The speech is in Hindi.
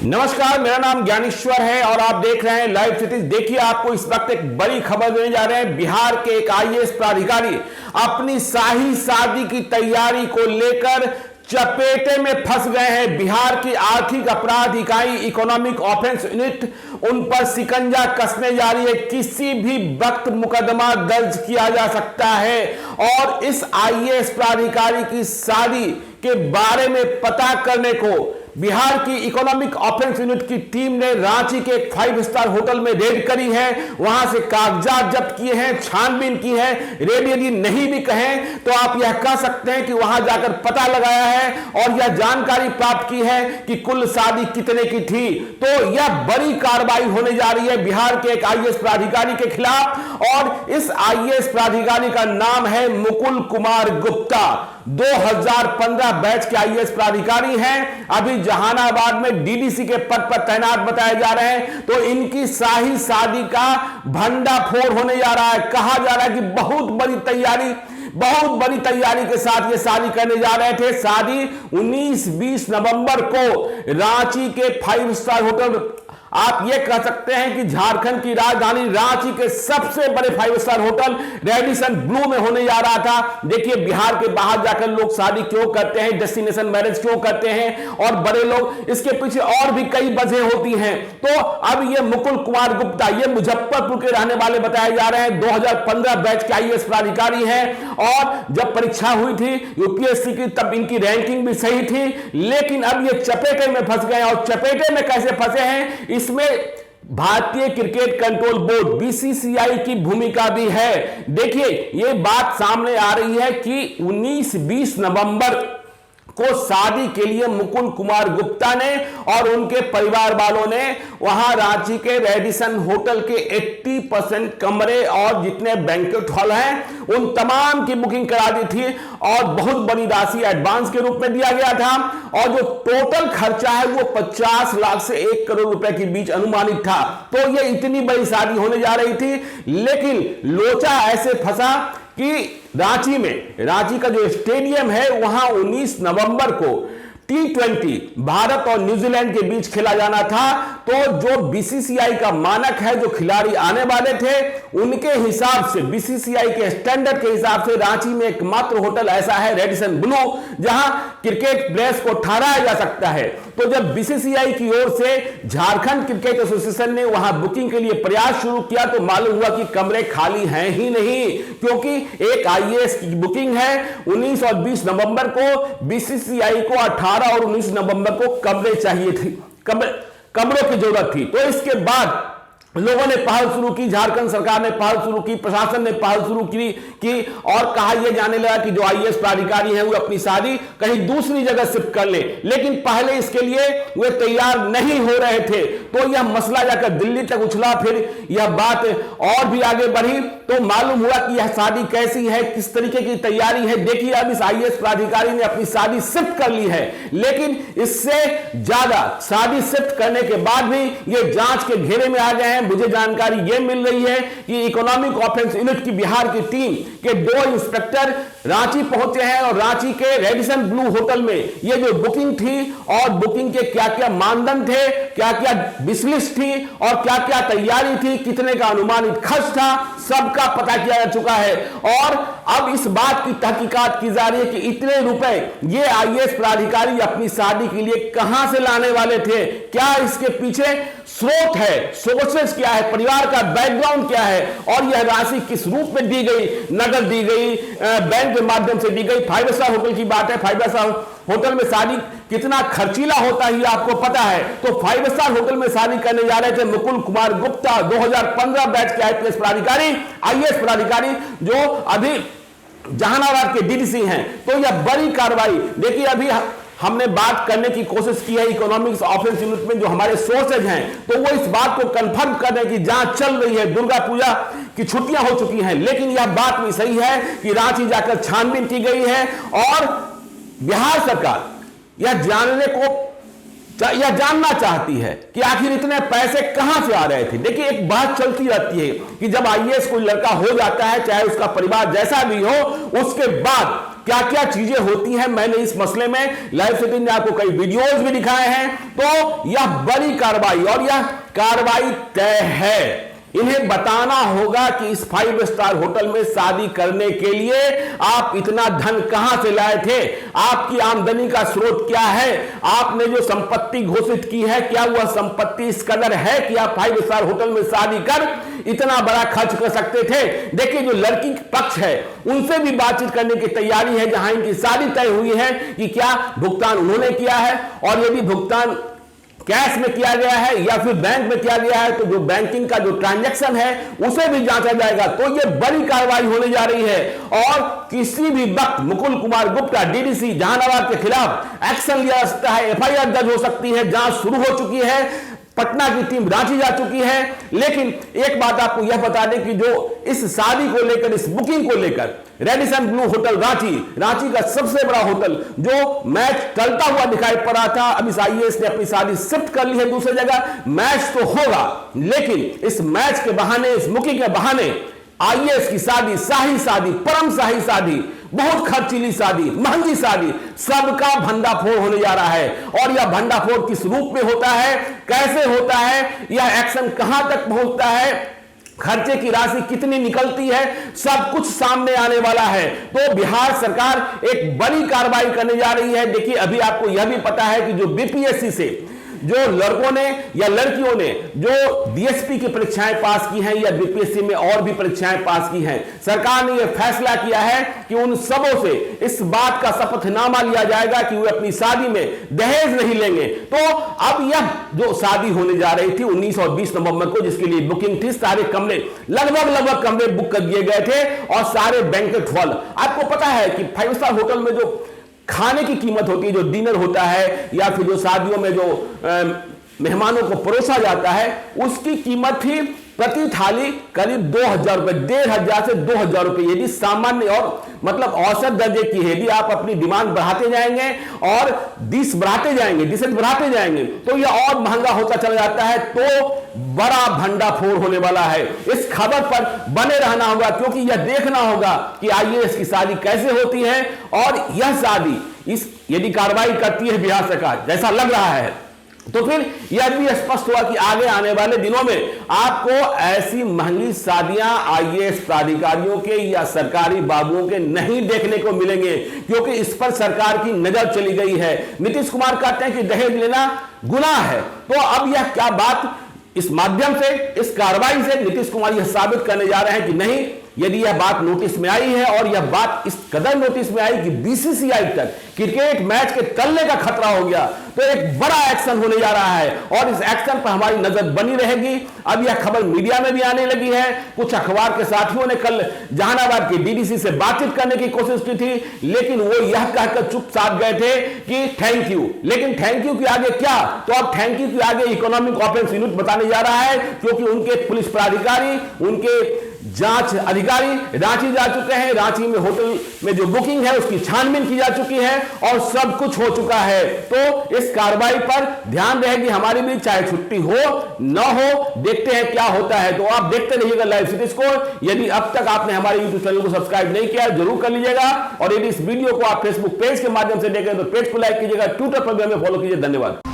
नमस्कार, मेरा नाम ज्ञानेश्वर है और आप देख रहे हैं लाइव सिटीज। देखिए, आपको इस वक्त एक बड़ी खबर देने जा रहे हैं। बिहार के एक आईएएस प्राधिकारी अपनी शाही शादी की तैयारी को लेकर चपेटे में फंस गए हैं। बिहार की आर्थिक अपराध इकाई इकोनॉमिक ऑफेंस यूनिट उन पर शिकंजा कसने जा रही है। किसी भी वक्त मुकदमा दर्ज किया जा सकता है और इस आईएएस प्राधिकारी की शादी के बारे में पता करने को बिहार की इकोनॉमिक ऑफेंस यूनिट की टीम ने रांची के एक 5 स्टार होटल में रेड करी है। वहां से कागजात जब्त किए हैं, छानबीन की है। रेड यदि नहीं भी कहें तो आप यह कह सकते हैं कि वहां जाकर पता लगाया है और यह जानकारी प्राप्त की है कि कुल शादी कितने की थी। तो यह बड़ी कार्रवाई होने जा रही है बिहार के एक आईएएस प्राधिकारी के खिलाफ और इस आईएएस प्राधिकारी का नाम है मुकुल कुमार गुप्ता। 2015 बैच के आईएएस प्राधिकारी हैं। अभी जहानाबाद में डीडीसी के पद पर तैनात बताए जा रहे हैं। तो इनकी शाही शादी का भंडाफोड़ होने जा रहा है। कहा जा रहा है कि बहुत बड़ी तैयारी के साथ ये शादी करने जा रहे थे। शादी 19-20 नवंबर को रांची के 5 स्टार होटल, आप ये कह सकते हैं कि झारखंड की राजधानी रांची के सबसे बड़े 5 स्टार होटल रेडिसन ब्लू में होने जा रहा था। देखिए, बिहार के बाहर जाकर लोग शादी क्यों करते हैं, डेस्टिनेशन मैरिज क्यों करते हैं और बड़े लोग, इसके पीछे और भी कई वजह होती हैं। तो अब ये मुकुल कुमार गुप्ता, ये मुजफ्फरपुर के रहने वाले बताए जा रहे हैं। 2015 बैच के आईएएस प्राधिकारी हैं और जब परीक्षा हुई थी यूपीएससी की तब इनकी रैंकिंग भी सही थी। लेकिन अब ये चपेटे में फंस गए और चपेटे में कैसे फंसे हैं, इसमें भारतीय क्रिकेट कंट्रोल बोर्ड बीसीसीआई की भूमिका भी है। देखिए, यह बात सामने आ रही है कि 19-20 नवंबर को शादी के लिए मुकुल कुमार गुप्ता ने और उनके परिवार वालों ने वहां रांची के रेडिसन होटल के 80% कमरे और जितने बैंक्वेट हॉल हैं उन तमाम की बुकिंग करा दी थी और बहुत बड़ी राशि एडवांस के रूप में दिया गया था। और जो टोटल खर्चा है वो 50 लाख से 1 करोड़ रुपए के बीच अनुमानित था। तो ये इतनी बड़ी शादी होने जा रही थी। लेकिन लोचा ऐसे फंसा कि रांची का जो स्टेडियम है वहां 19 नवंबर को T20 भारत और न्यूजीलैंड के बीच खेला जाना था। तो जो बीसीसीआई का मानक है, जो खिलाड़ी आने वाले थे उनके हिसाब से, बीसीसीआई के स्टैंडर्ड के हिसाब से रांची में एकमात्र होटल ऐसा है रेडिसन ब्लू जहां क्रिकेट प्लेयर्स को ठहराया जा सकता है। तो जब बीसीसीआई की ओर से झारखंड क्रिकेट एसोसिएशन ने वहां बुकिंग के लिए प्रयास शुरू किया तो मालूम हुआ कि कमरे खाली हैं ही नहीं, क्योंकि एक आईएएस की बुकिंग है। 19 और 20 नवंबर को बीसीसीआई को 18 और 19 नवंबर को कमरे चाहिए थे, कमरों की जरूरत थी। तो इसके बाद लोगों ने पहल शुरू की, झारखंड सरकार ने पहल शुरू की, प्रशासन ने पहल शुरू की और कहा यह जाने लगा कि जो आईएएस प्राधिकारी हैं वो अपनी शादी कहीं दूसरी जगह शिफ्ट कर ले। लेकिन पहले इसके लिए वे तैयार नहीं हो रहे थे। तो यह मसला जाकर दिल्ली तक उछला। फिर यह बात और भी आगे बढ़ी तो मालूम हुआ कि यह शादी कैसी है, किस तरीके की तैयारी है। देखिए, अब इस आईएएस प्राधिकारी ने अपनी शादी शिफ्ट कर ली है। लेकिन इससे ज्यादा शादी शिफ्ट करने के बाद भी ये जांच के घेरे में आ गए हैं। मुझे जानकारी यह मिल रही है कि इकोनॉमिक ऑफेंस यूनिट की बिहार की टीम के 2 इंस्पेक्टर रांची पहुंचे हैं और रांची के रेडिसन ब्लू होटल में ये जो बुकिंग थी और बुकिंग के क्या क्या मानदंड थे, क्या क्या विशलिस्ट थी और क्या क्या तैयारी थी, कितने का अनुमानित खर्च था, सबका पता किया जा चुका है। और अब इस बात की तहकीकात की जा रही है कि इतने रुपए ये आईएएस प्राधिकारी अपनी शादी के लिए कहां से लाने वाले थे, क्या इसके पीछे स्रोत है, सोर्सेस क्या है, परिवार का बैकग्राउंड क्या है और यह राशि किस रूप में दी गई, नगद दी गई, बैंक के माध्यम से दी गई। 5 स्टार होटल की बात है, 5 स्टार होटल में शादी कितना खर्चीला होता है ये आपको पता है। तो 5 स्टार होटल में शादी करने जा रहे थे मुकुल कुमार गुप्ता, 2015 बैच के आईएएस प्राधिकारी जो अभी जहानाबाद के डीडीसी हैं। तो यह बड़ी कार्रवाई, देखिए, अभी हमने बात करने की कोशिश की है इकोनॉमिक्स ऑफेंस यूनिट में जो हमारे सोर्सेज हैं, तो वो इस बात को कंफर्म कर रहे हैं कि जांच चल रही है। दुर्गा पूजा की छुट्टियां हो चुकी हैं, लेकिन यह बात भी सही है कि रांची जाकर छानबीन की गई है और बिहार सरकार यह जानना चाहती है कि आखिर इतने पैसे कहां से आ रहे थे। देखिए, एक बात चलती रहती है कि जब आईएएस कोई लड़का हो जाता है, चाहे उसका परिवार जैसा भी हो, उसके बाद क्या क्या चीजें होती हैं, मैंने इस मसले में लाइव सिटीज ने आपको कई वीडियोस भी दिखाए हैं। तो यह बड़ी कार्रवाई और यह कार्रवाई तय है। इन्हें बताना होगा कि इस 5 स्टार होटल में शादी करने के लिए आप इतना धन कहां से लाए थे, आपकी आमदनी का स्रोत क्या है, आपने जो संपत्ति घोषित की है क्या वह संपत्ति इस कदर है कि आप 5 स्टार होटल में शादी कर इतना बड़ा खर्च कर सकते थे। देखिए, जो लड़की पक्ष है उनसे भी बातचीत करने की तैयारी है, जहां इनकी शादी तय हुई है कि क्या भुगतान उन्होंने किया है, और यदि भुगतान कैश में किया गया है या फिर बैंक में किया गया है तो जो बैंकिंग का जो ट्रांजैक्शन है उसे भी जांचा जाएगा। तो यह बड़ी कार्रवाई होने जा रही है और किसी भी वक्त मुकुल कुमार गुप्ता डीडीसी जहानाबाद के खिलाफ एक्शन लिया जा सकता है, एफआईआर दर्ज हो सकती है, जांच शुरू हो चुकी है, पटना की टीम रांची जा चुकी है। लेकिन एक बात आपको यह बता दें कि जो इस शादी को लेकर, इस बुकिंग को लेकर रेडिसन ब्लू होटल रांची का सबसे बड़ा होटल, जो मैच टलता हुआ दिखाई पड़ा था, अब इस आईएएस ने अपनी शादी शिफ्ट कर ली है दूसरी जगह। मैच तो होगा, लेकिन इस मैच के बहाने, इस बुकिंग के बहाने आईएएस की शादी, शाही शादी, परम शाही शादी, बहुत खर्चीली शादी, महंगी शादी, सबका भंडाफोड़ होने जा रहा है। और यह भंडाफोड़ किस रूप में होता है, कैसे होता है, यह एक्शन कहां तक पहुंचता है, खर्चे की राशि कितनी निकलती है, सब कुछ सामने आने वाला है। तो बिहार सरकार एक बड़ी कार्रवाई करने जा रही है। देखिए, अभी आपको यह भी पता है कि जो बीपीएससी से जो लड़कों ने या लड़कियों ने जो डीएसपी की परीक्षाएं पास की हैं या बीपीएससी में और भी परीक्षाएं पास की हैं, सरकार ने यह फैसला किया है कि उन सबों से इस बात का शपथनामा लिया जाएगा कि वे अपनी शादी में दहेज नहीं लेंगे। तो अब यह जो शादी होने जा रही थी 19 और 20 नवंबर को, जिसके लिए बुकिंग थी, सारे कमरे लगभग कमरे बुक कर दिए गए थे और सारे बैंकेट हॉल। आपको पता है कि 5 स्टार होटल में जो खाने की कीमत होती है, जो डिनर होता है या फिर जो शादियों में जो मेहमानों को परोसा जाता है, उसकी कीमत थी प्रति थाली करीब 2000 रुपए, 1500 से 2000 रुपए। यदि सामान्य और मतलब औसत दर्जे की है, यदि आप अपनी डिमांड बढ़ाते जाएंगे और डिश बढ़ाते जाएंगे, डिशेज बढ़ाते जाएंगे, तो यह और महंगा होता चला जाता है। तो बड़ा भंडाफोड़ होने वाला है। इस खबर पर बने रहना होगा, क्योंकि यह देखना होगा कि आईएएस की शादी कैसे होती है। और यह शादी इस यदि कार्रवाई करती है बिहार सरकार, जैसा लग रहा है, तो फिर यह भी स्पष्ट हुआ कि आगे आने वाले दिनों में आपको ऐसी महंगी शादियां आईएएस प्राधिकारियों के या सरकारी बाबुओं के नहीं देखने को मिलेंगे, क्योंकि इस पर सरकार की नजर चली गई है। नीतीश कुमार कहते हैं कि दहेज लेना गुनाह है। तो अब यह क्या बात, इस माध्यम से, इस कार्रवाई से नीतीश कुमार यह साबित करने जा रहे हैं कि नहीं, यदि यह बात नोटिस में आई है और यह बात इस कदर नोटिस में आई कि बीसीसीआई तक क्रिकेट मैच के टलने का खतरा हो गया, तो एक बड़ा एक्शन होने जा रहा है और इस एक्शन पर हमारी नजर बनी रहेगी। अब यह खबर मीडिया में भी आने लगी है। कुछ अखबार के साथियों ने कल जहानाबाद के डीडीसी से बातचीत करने की कोशिश की थी, लेकिन वो यह कहकर चुपचाप गए थे कि थैंक यू। लेकिन थैंक यू के आगे क्या, तो अब थैंक यू के आगे इकोनॉमिक ऑफेंस यूनिट बताने जा रहा है, क्योंकि उनके पुलिस पदाधिकारी, उनके जांच अधिकारी रांची जा चुके हैं। रांची में होटल में जो बुकिंग है उसकी छानबीन की जा चुकी है और सब कुछ हो चुका है। तो इस कार्रवाई पर ध्यान रहेगी हमारी भी, चाहे छुट्टी हो न हो, देखते हैं क्या होता है। तो आप देखते रहिएगा लाइव सिटीज को। यदि अब तक आपने हमारे यूट्यूब चैनल को सब्सक्राइब नहीं किया जरूर कर लीजिएगा, और यदि इस वीडियो को आप फेसबुक पेज के माध्यम से देखें तो पेज को लाइक कीजिएगा, ट्विटर पर भी हमें फॉलो कीजिए। धन्यवाद।